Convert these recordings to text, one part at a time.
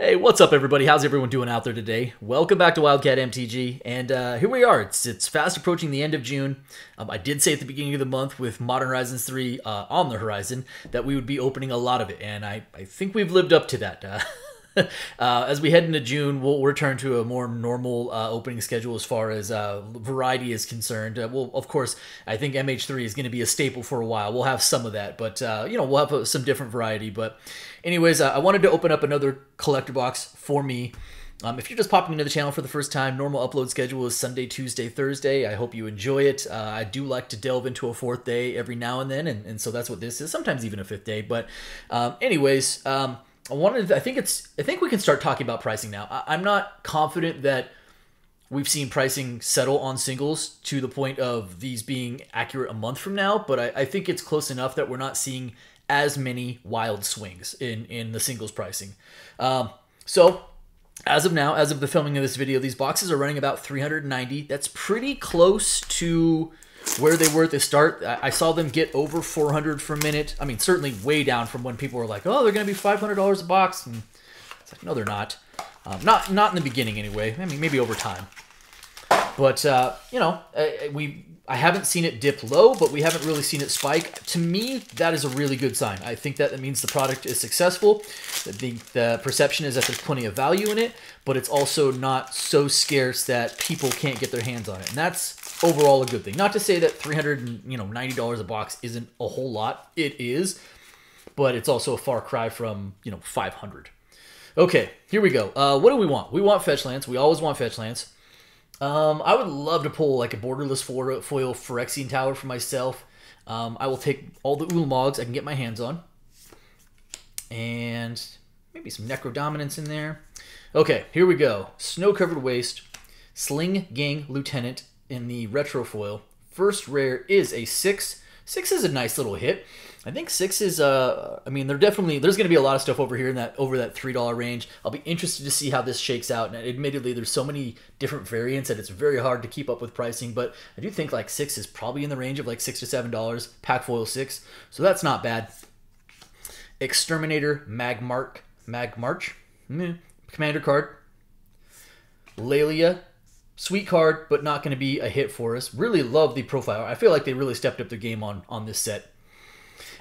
Hey, what's up, everybody? How's everyone doing out there today? Welcome back to Wildcat MTG, and here we are. It's fast approaching the end of June. I did say at the beginning of the month with Modern Horizons 3 on the horizon that we would be opening a lot of it, and I think we've lived up to that. As we head into June, we'll return to a more normal opening schedule as far as variety is concerned. Well, of course, I think MH3 is going to be a staple for a while. We'll have some of that, but we'll have some different variety. But anyways, I wanted to open up another collector box for me. If you're just popping into the channel for the first time, normal upload schedule is Sunday, Tuesday, Thursday. I hope you enjoy it. I do like to delve into a fourth day every now and then, and so that's what this is. Sometimes even a fifth day. But anyways. I think we can start talking about pricing now. I'm not confident that we've seen pricing settle on singles to the point of these being accurate a month from now, but I think it's close enough that we're not seeing as many wild swings in the singles pricing. So as of now, as of the filming of this video, these boxes are running about $390. That's pretty close to where they were at the start. I saw them get over $400 for a minute. I mean, certainly way down from when people were like, "Oh, they're going to be $500 a box," and it's like, no, they're not. Not in the beginning, anyway. I mean, maybe over time. But I haven't seen it dip low, but we haven't really seen it spike. To me, that is a really good sign. I think that means the product is successful. The perception is that there's plenty of value in it, but it's also not so scarce that people can't get their hands on it. And that's overall a good thing. Not to say that $390 a box isn't a whole lot. It is, but it's also a far cry from $500. Okay, here we go. What do we want? We want fetch lands. We always want fetch lands. I would love to pull like a borderless foil Phyrexian Tower for myself. I will take all the Ulamogs I can get my hands on. And maybe some Necro Dominance in there. Okay, here we go. Snow-Covered Waste, Sling Gang Lieutenant in the retro foil. First rare is a 6. 6 is a nice little hit. I think 6 is I mean, there's going to be a lot of stuff over here in that $3 range. I'll be interested to see how this shakes out. And admittedly, there's so many different variants that it's very hard to keep up with pricing, but I do think like 6 is probably in the range of like $6 to $7, pack foil 6. So that's not bad. Exterminator Magmarch. Commander card. Lelia. Sweet card, but not going to be a hit for us. Really love the profile. I feel like they really stepped up their game on this set.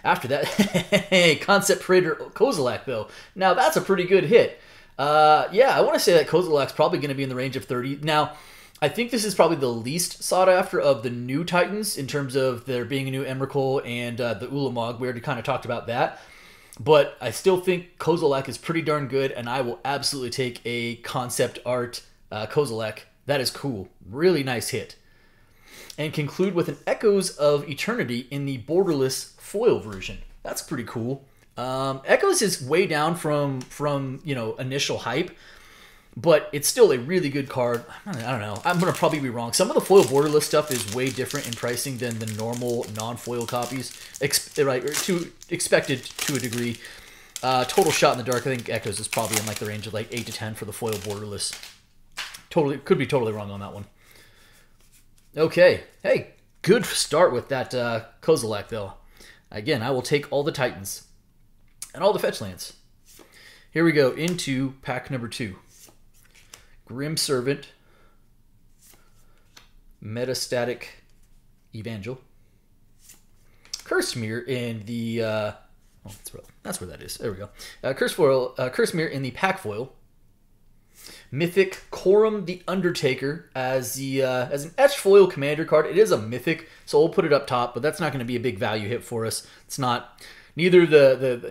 After that, hey, Concept Praetor Kozilek, though. Now, that's a pretty good hit. Yeah, I want to say that Kozilek's probably going to be in the range of 30. Now, I think this is probably the least sought after of the new Titans in terms of there being a new Emrakul and the Ulamog. We already kind of talked about that. But I still think Kozilek is pretty darn good, and I will absolutely take a concept art Kozilek. That is cool. Really nice hit. And conclude with an Echoes of Eternity in the borderless foil version. That's pretty cool. Echoes is way down from initial hype, but it's still a really good card. I don't know. I'm going to probably be wrong. Some of the foil borderless stuff is way different in pricing than the normal non-foil copies. Expected to a degree. Total shot in the dark, I think Echoes is probably in like the range of like 8 to 10 for the foil borderless. Could be totally wrong on that one. Okay. Hey, good start with that Kozilek, though. Again, I will take all the Titans and all the fetch lands. Here we go into pack number 2. Grim Servant, Metastatic Evangel, Curse Mirror in the that's where that is. There we go. Curse Mirror in the pack foil. Mythic Corum the Undertaker as an etched foil commander card. It is a mythic, so we'll put it up top, but that's not going to be a big value hit for us. It's not. Neither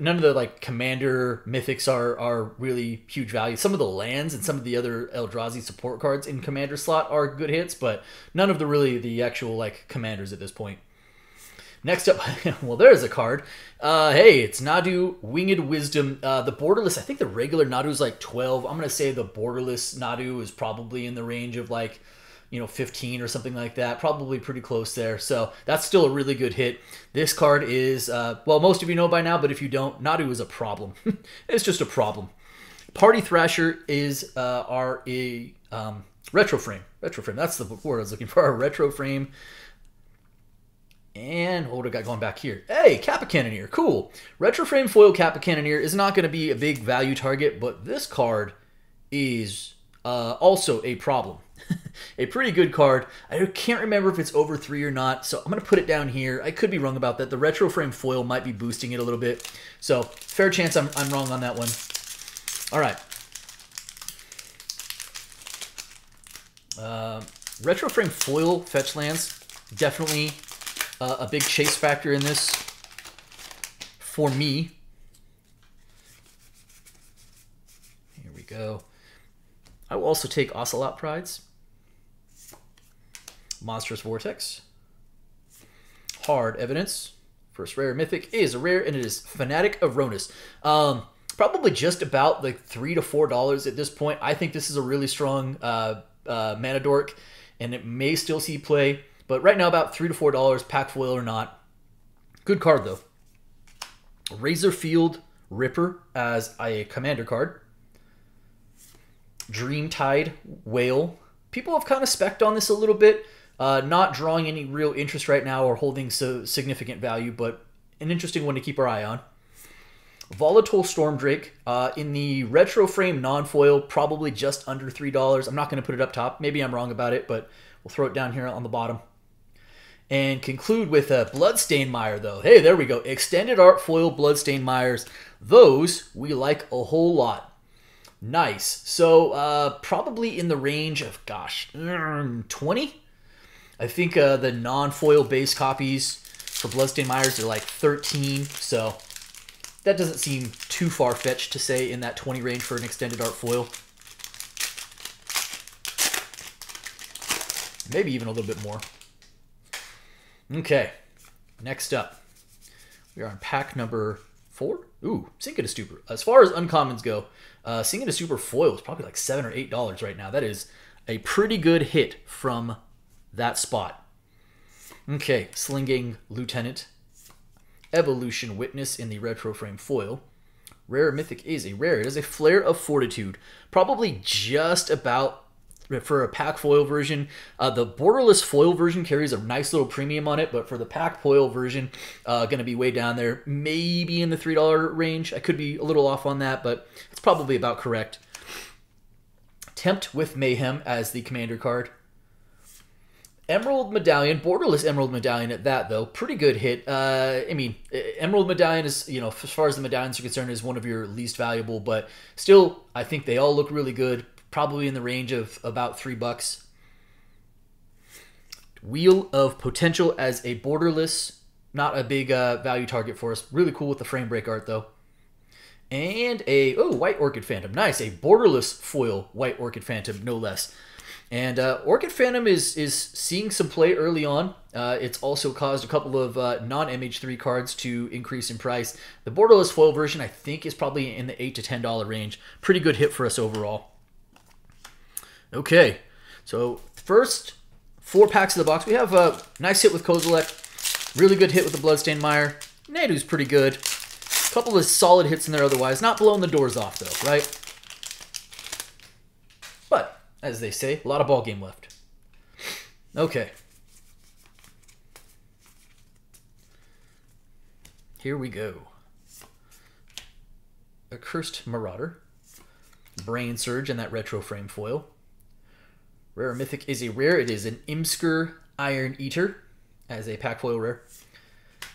none of the like commander mythics are really huge value. Some of the lands and some of the other Eldrazi support cards in commander slot are good hits, but none of the actual like commanders at this point. Next up, well, there's a card. Hey, it's Nadu, Winged Wisdom. The borderless, I think the regular Nadu is like 12. I'm going to say the borderless Nadu is probably in the range of like, 15 or something like that. Probably pretty close there. So that's still a really good hit. This card is, well, most of you know by now, but if you don't, Nadu is a problem. It's just a problem. Party Thrasher is retro frame. Retro frame, that's the word I was looking for, a retro frame. And what do I got going back here? Hey, Kappa Cannoneer, cool. Retro frame foil Kappa Cannoneer is not going to be a big value target, but this card is also a problem. A pretty good card. I can't remember if it's over 3 or not, so I'm going to put it down here. I could be wrong about that. The retro frame foil might be boosting it a little bit, so fair chance I'm wrong on that one. All right. Retro frame foil fetch lands, definitely a big chase factor in this for me. Here we go. I will also take Ocelot Prides, Monstrous Vortex, Hard Evidence. First rare mythic is a rare, and it is Fanatic of Ronus. Probably just about like $3 to $4 at this point. I think this is a really strong mana dork, and it may still see play. But right now, about $3 to $4, pack foil or not. Good card though. Razorfield Ripper as a commander card. Dreamtide Whale. People have kind of specced on this a little bit. Not drawing any real interest right now or holding so significant value, but an interesting one to keep our eye on. Volatile Stormdrake. In the retro frame non-foil, probably just under $3. I'm not going to put it up top. Maybe I'm wrong about it, but we'll throw it down here on the bottom. And conclude with a Bloodstained Mire, though. Hey, there we go. Extended Art Foil Bloodstained Mires. Those we like a whole lot. Nice. So probably in the range of, gosh, 20? I think the non-foil base copies for Bloodstained Mires are like 13. So that doesn't seem too far-fetched to say in that 20 range for an extended art foil. Maybe even a little bit more. Okay, next up, we are on pack number 4. Ooh, Sinking to Stupor. As far as uncommons go, Sinking to Stupor foil is probably like $7 or $8 right now. That is a pretty good hit from that spot. Okay, Slinging Lieutenant. Evolution Witness in the retro frame foil. Rare mythic is a rare. It is a Flare of Fortitude. Probably just about for a pack foil version. The borderless foil version carries a nice little premium on it, but for the pack foil version, going to be way down there. Maybe in the $3 range. I could be a little off on that, but it's probably about correct. Tempt with Mayhem as the commander card. Emerald Medallion, borderless Emerald Medallion at that, though. Pretty good hit. I mean, Emerald Medallion is, you know, as far as the medallions are concerned, is one of your least valuable, but still, I think they all look really good. Probably in the range of about $3. Wheel of Potential as a borderless. Not a big value target for us. Really cool with the frame break art, though. And a, White Orchid Phantom. Nice, a borderless foil White Orchid Phantom, no less. And Orchid Phantom is seeing some play early on. It's also caused a couple of non-MH3 cards to increase in price. The borderless foil version, I think, is probably in the $8 to $10 range. Pretty good hit for us overall. Okay, so first 4 packs of the box. We have a nice hit with Kozilek, really good hit with the Bloodstained Mire. Nadu's pretty good. A couple of solid hits in there otherwise. Not blowing the doors off, though, right? But, as they say, a lot of ball game left. Okay. Here we go. Accursed Marauder. Brain Surge in that retro frame foil. Rare Mythic is a rare. It is an Imsker Iron Eater as a pack foil rare.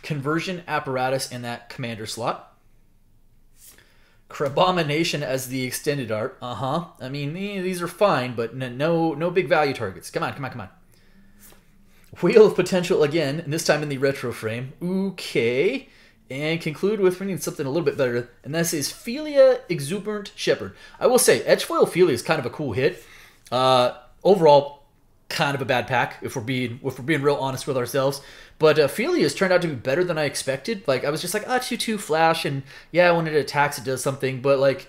Conversion Apparatus in that commander slot. Crabomination as the extended art. I mean, these are fine, but no big value targets. Come on. Wheel of Potential again, and this time in the retro frame. Okay. And conclude with something a little bit better, and this is Philia Exuberant Shepherd. I will say, Edgefoil Philia is kind of a cool hit. Overall, kind of a bad pack, if we're being real honest with ourselves. But Philia has turned out to be better than I expected. Like, I was just like, 2/2 flash, and yeah, when it attacks, it does something. But, like,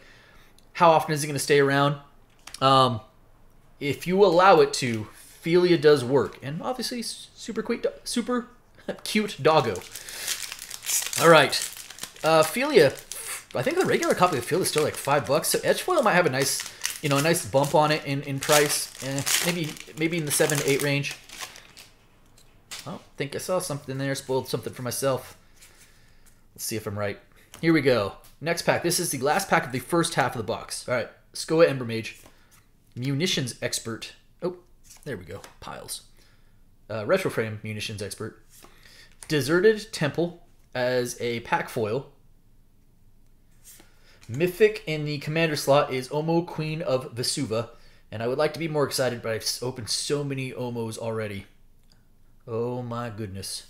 how often is it going to stay around? If you allow it to, Philia does work. And obviously, super cute doggo. All right. Philia, I think the regular copy of Philia is still like $5. So Edgefoil might have a nice bump on it in price. Maybe in the 7 to 8 range. Oh, I think I saw something there. Spoiled something for myself. Let's see if I'm right. Here we go. Next pack. This is the last pack of the first half of the box. All right. Skoa Ember Mage. Munitions Expert. Oh, there we go. Piles. Retro Frame Munitions Expert. Deserted Temple as a pack foil. Mythic in the commander slot is Omo, Queen of Vesuva. And I would like to be more excited, but I've opened so many Omos already. Oh my goodness.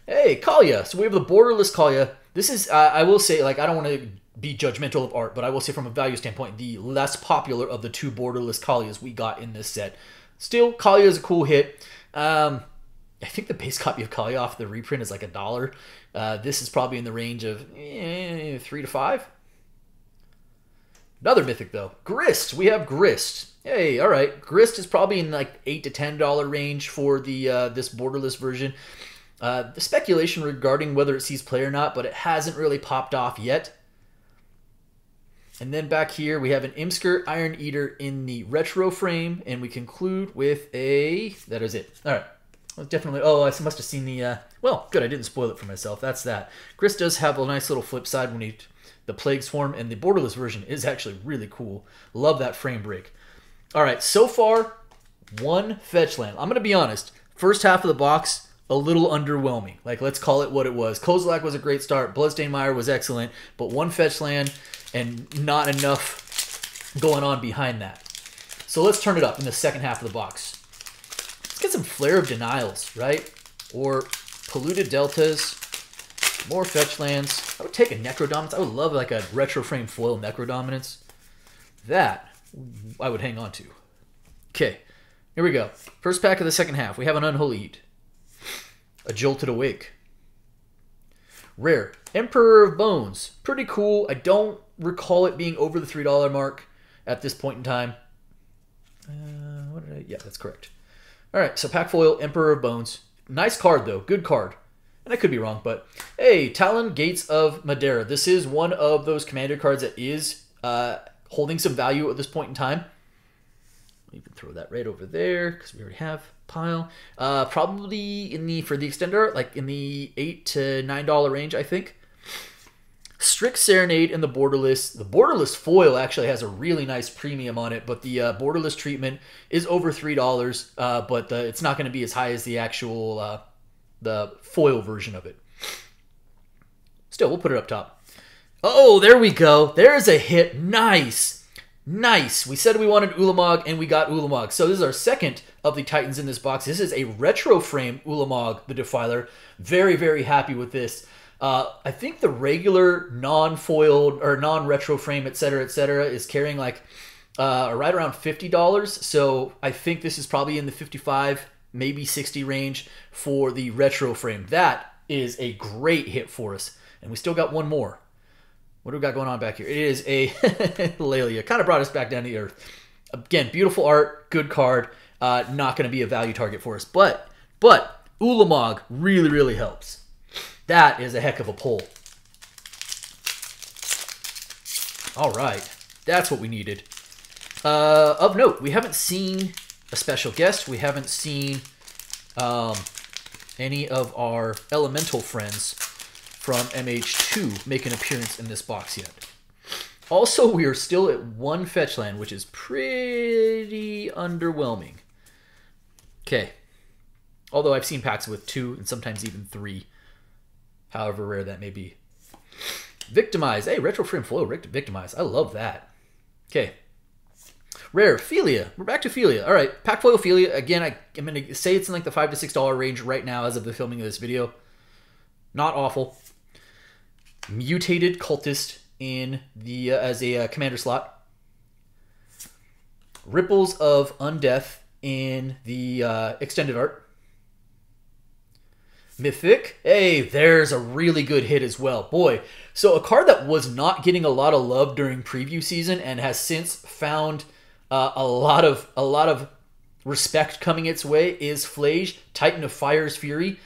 Hey, Kalia. So we have the borderless Kalia. This is, I will say, like, I don't want to be judgmental of art, but I will say from a value standpoint, the less popular of the two borderless Kalias we got in this set. Still, Kalia is a cool hit. I think the base copy of Kalia off the reprint is like $1. This is probably in the range of 3 to 5. Another mythic, though. Grist. We have Grist. Hey, all right. Grist is probably in like $8 to $10 range for the this borderless version. The speculation regarding whether it sees play or not, but it hasn't really popped off yet. And then back here, we have an Imsker Iron Eater in the retro frame, and we conclude with a... That is it. All right. Well, definitely... Oh, I must have seen the... Well, good. I didn't spoil it for myself. That's that. Grist does have a nice little flip side when he... The Plague Swarm, and the borderless version is actually really cool. Love that frame break. All right, so far, one fetch land. I'm going to be honest. First half of the box, a little underwhelming. Like, let's call it what it was. Kozilek was a great start. Bloodstained Mire was excellent, but one fetch land and not enough going on behind that. So let's turn it up in the second half of the box. Let's get some Flare of Denials, right? Or Polluted Deltas. More fetch lands. I would take a Necrodominance. I would love like a retro frame foil Necrodominance. That I would hang on to. Okay, here we go. First pack of the second half. We have an Unholy Heat. A Jolted Awake. Rare. Emperor of Bones. Pretty cool. I don't recall it being over the $3 mark at this point in time. Yeah, that's correct. All right, so pack foil, Emperor of Bones. Nice card, though. Good card. And I could be wrong, but hey, Talon Gates of Madeira. This is one of those commander cards that is holding some value at this point in time. You can throw that right over there because we already have pile. Probably in the for the extender, like in the $8 to $9 range, I think. Strict Serenade in the borderless. The borderless foil actually has a really nice premium on it, but the borderless treatment is over $3. But it's not going to be as high as the actual. The foil version of it. Still, we'll put it up top. Oh, there we go. There's a hit. Nice. Nice. We said we wanted Ulamog, and we got Ulamog. So this is our second of the Titans in this box. This is a retro frame Ulamog, the Defiler. Very, very happy with this. I think the regular non-foiled or non-retro frame, etc., is carrying like right around $50. So I think this is probably in the 55 maybe 60 range for the retro frame. That is a great hit for us. And we still got one more. What do we got going on back here? It is a Lelia. Kind of brought us back down to the earth. Again, beautiful art, good card. Not going to be a value target for us. But Ulamog really, really helps. That is a heck of a pull. All right. That's what we needed. Of note, we haven't seen a special guest. We haven't seen any of our elemental friends from MH2 make an appearance in this box yet. Also, we are still at one fetch land, which is pretty underwhelming. Okay. Although I've seen packs with 2 and sometimes even 3. However rare that may be. Victimize. Hey, retro frame foil Victimize. I love that. Okay. Rare, Philia. We're back to Philia. All right, pack foil Philia. Again, I'm going to say it's in like the $5 to $6 range right now as of the filming of this video. Not awful. Mutated Cultist in the as a commander slot. Ripples of Undeath in the extended art. Mythic. Hey, there's a really good hit as well. Boy, so a card that was not getting a lot of love during preview season and has since found a lot of respect coming its way is Flage, Titan of Fire's Fury.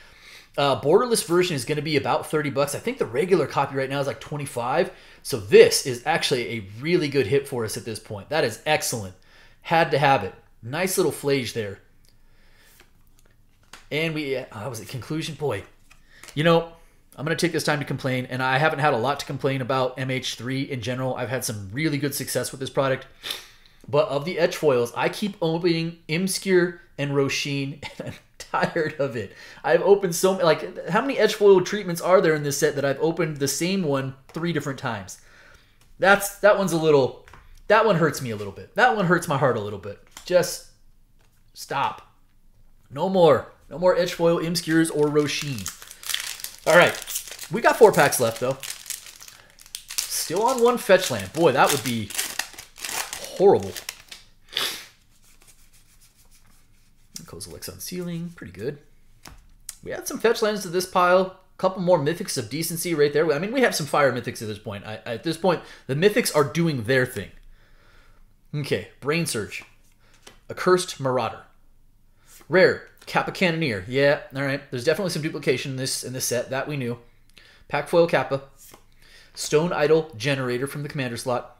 Borderless version is going to be about $30. I think the regular copy right now is like $25. So this is actually a really good hit for us at this point. That is excellent. Had to have it. Nice little Flage there. And was it conclusion? Boy, you know, I'm going to take this time to complain, and I haven't had a lot to complain about MH3 in general. I've had some really good success with this product. But of the etch foils, I keep opening Imscure and Roshin, and I'm tired of it. I've opened so many, like, how many etch foil treatments are there in this set that I've opened the same one 3 different times? That one hurts me a little bit. That one hurts my heart a little bit. Just stop. No more etch foil Imscures or Roshin. All right, we got 4 packs left though. Still on 1 fetch land. Boy, that would be horrible. Kozilek's Unsealing, pretty good. We had some fetch lands to this pile. A couple more mythics of decency right there. I mean, we have some fire mythics at this point. At this point, the mythics are doing their thing. Okay, Brain Surge. Accursed Marauder. Rare, Kappa Cannoneer. Yeah, all right. There's definitely some duplication in this set. That we knew. Pack Foil Kappa. Stone Idol Generator from the commander slot.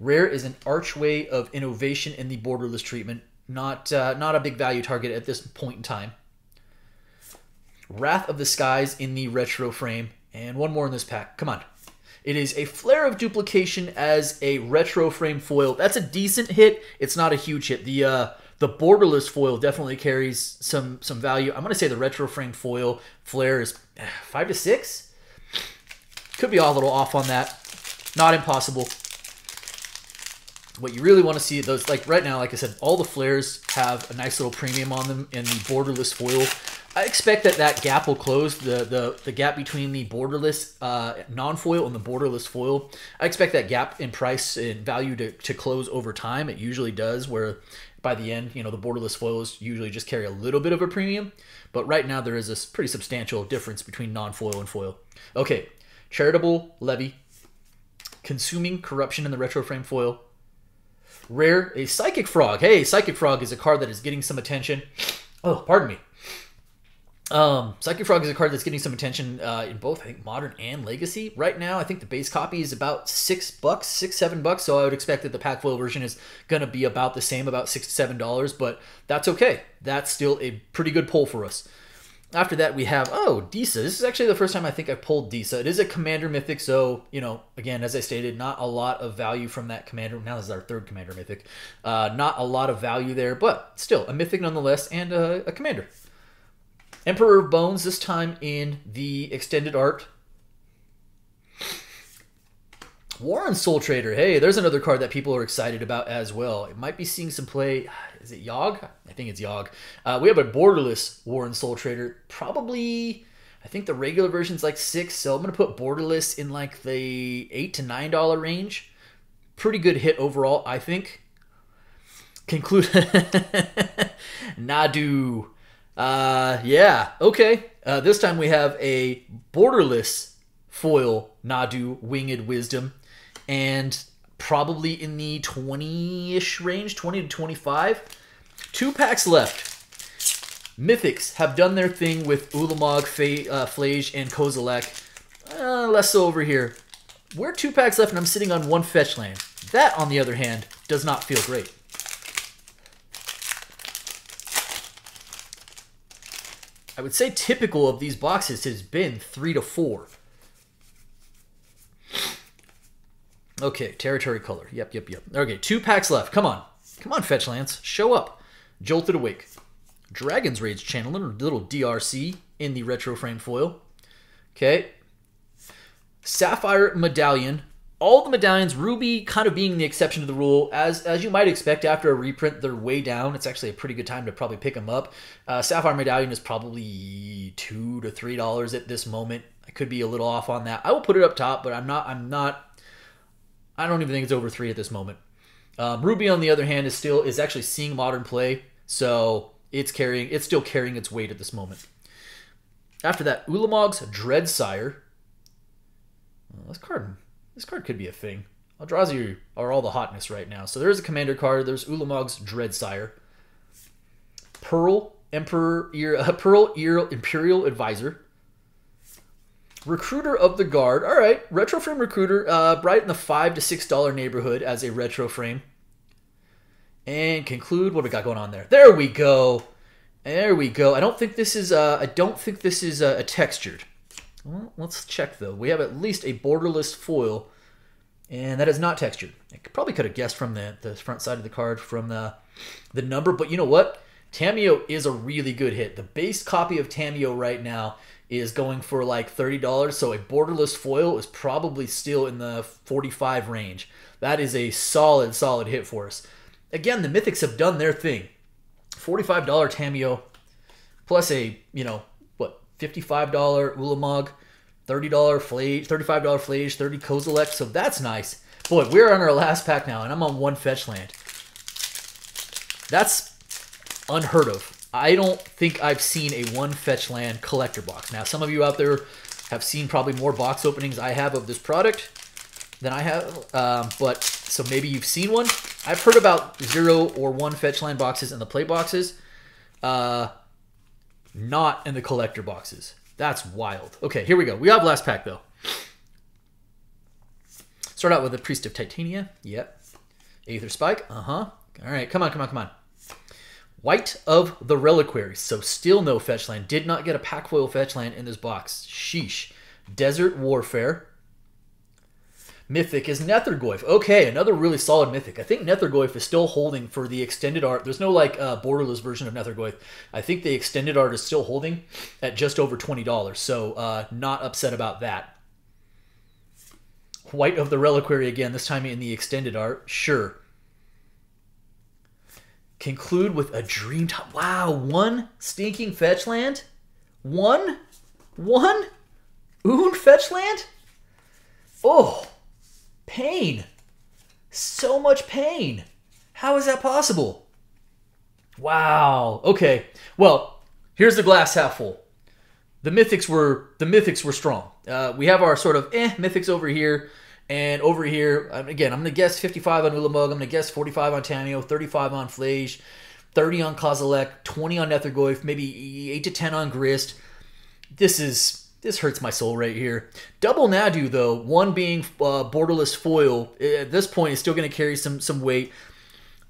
Rare is an archway of innovation in the borderless treatment. Not a big value target at this point in time. Wrath of the Skies in the retro frame. And one more in this pack. Come on. It is a Flare of Duplication as a retro frame foil. That's a decent hit. It's not a huge hit. The borderless foil definitely carries some value. I'm going to say the retro frame foil Flare is 5 to 6. Could be a little off on that. Not impossible. What you really want to see, those, like right now, like I said, all the flares have a nice little premium on them in the borderless foil. I expect that gap will close, the gap between the borderless non-foil and the borderless foil. I expect that gap in price and value to close over time. It usually does, where by the end, you know, the borderless foils usually just carry a little bit of a premium. But right now there is a pretty substantial difference between non-foil and foil. Okay, Charitable Levy. Consuming Corruption in the retro frame foil. Rare, a Psychic Frog. Hey, Psychic Frog is a card that is getting some attention. Oh, pardon me. Psychic Frog is a card that's getting some attention in both, I think, Modern and Legacy. Right now, I think the base copy is about $6, $7, so I would expect that the pack foil version is going to be about the same, about $6 to $7, but that's okay. That's still a pretty good pull for us. After that, we have, Disa. This is actually the first time I think I've pulled Disa. It is a Commander Mythic, so, you know, again, as I stated, not a lot of value from that Commander. Now this is our 3rd Commander Mythic. Not a lot of value there, but still, a Mythic nonetheless, and a Commander. Emperor of Bones, this time in the extended art. Warren Soul Trader. Hey, there's another card that people are excited about as well. It might be seeing some play. Is it Yogg? I think it's Yogg. We have a borderless Warren Soul Trader. Probably, I think the regular version's like $6, so I'm going to put borderless in like the $8 to $9 range. Pretty good hit overall, I think. Conclude. Nadu. Yeah, okay. This time we have a borderless foil Nadu Winged Wisdom, and probably in the 20-ish range, 20 to 25. 2 packs left. Mythics have done their thing with Ulamog, Flage, and Kozilek. Less so over here. We're 2 packs left, and I'm sitting on 1 fetch land. That, on the other hand, does not feel great. I would say typical of these boxes has been 3 to 4. Okay, Territory Color. Yep. Okay, 2 packs left. Come on. Come on, Fetch Lance. Show up. Jolted Awake. Dragon's Rage Channeler, little DRC in the retro frame foil. Okay. Sapphire Medallion. All the medallions, Ruby kind of being the exception to the rule. As you might expect, after a reprint, they're way down. It's actually a pretty good time to probably pick them up. Sapphire Medallion is probably $2 to $3 at this moment. I could be a little off on that. I will put it up top, but I don't even think it's over 3 at this moment. Ruby, on the other hand, is actually seeing modern play, so it's still carrying its weight at this moment. After that, Ulamog's Dreadsire. Well, this card could be a thing. Eldrazi are all the hotness right now. So there's a commander card. There's Ulamog's Dreadsire. Pearl Imperial Advisor. Recruiter of the Guard. All right, retro frame recruiter, right in the $5 to $6 neighborhood as a retro frame. And conclude, what do we got going on there? There we go. There we go. I don't think this is a textured. Well, let's check though. We have at least a borderless foil, and that is not textured. I probably could have guessed from the front side of the card from the number, but you know what? Tamiyo is a really good hit. The base copy of Tamiyo right now is going for like $30, so a borderless foil is probably still in the 45 range. That is a solid hit for us. Again, the Mythics have done their thing. $45 Tamiyo plus a, what, $55 Ulamog, $30 Flage, $35 Flage, 30 Kozilek, so that's nice. Boy, we're on our last pack now, and I'm on one fetch land. That's unheard of. I don't think I've seen a one fetch land collector box. Now, some of you out there have seen probably more box openings I have of this product than I have, but so maybe you've seen one. I've heard about 0 or 1 fetch land boxes in the play boxes, not in the collector boxes. That's wild. Okay, here we go. We have last pack though. Start out with the Priest of Titania. Yep. Aether Spike. All right, come on. White of the Reliquary. So still no fetch land. Did not get a pack foil fetch land in this box. Sheesh. Desert Warfare. Mythic is Nethergoyf. Okay, another really solid Mythic. I think Nethergoyf is still holding for the extended art. There's no like borderless version of Nethergoyf. I think the extended art is still holding at just over $20. So not upset about that. White of the Reliquary again, this time in the extended art. Sure. Conclude with a Dream Top. Wow, one stinking fetch land? One Oon fetch land? Oh, pain. So much pain. How is that possible? Wow. Okay. Well, here's the glass half full. The mythics were strong. We have our sort of mythics over here. And over here, again, I'm going to guess 55 on Ulamog. I'm going to guess 45 on Tamiyo, 35 on Flage, 30 on Kozilek, 20 on Nethergoyf, maybe 8 to 10 on Grist. This hurts my soul right here. Double Nadu, though, one being borderless foil, at this point is still going to carry some weight.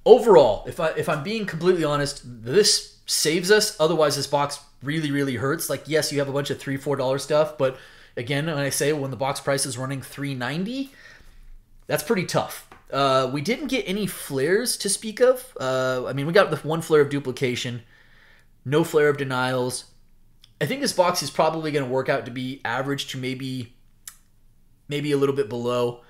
Overall, if I'm being completely honest, this saves us. Otherwise, this box really hurts. Like, yes, you have a bunch of $3, $4 stuff, but again, when I say when the box price is running $3.90, that's pretty tough. We didn't get any flares to speak of. I mean, we got the one flare of duplication, no flare of denials. I think this box is probably going to work out to be average to maybe a little bit below.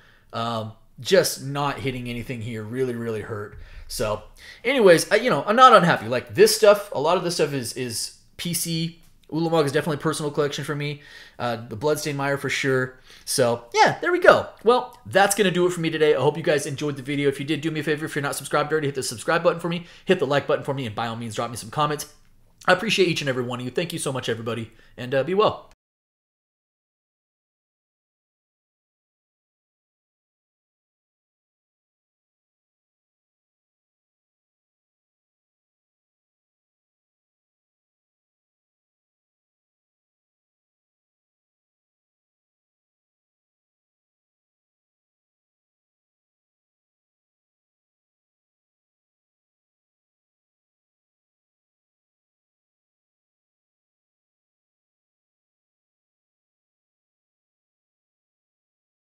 Just not hitting anything here really hurt. So, anyways, I'm not unhappy. Like this stuff, a lot of this stuff is PC. Ulamog is definitely a personal collection for me. The Bloodstained Mire for sure. So, yeah, there we go. Well, that's going to do it for me today. I hope you guys enjoyed the video. If you did, do me a favor. If you're not subscribed already, hit the subscribe button for me. Hit the like button for me. And by all means, drop me some comments. I appreciate each and every one of you. Thank you so much, everybody. And be well.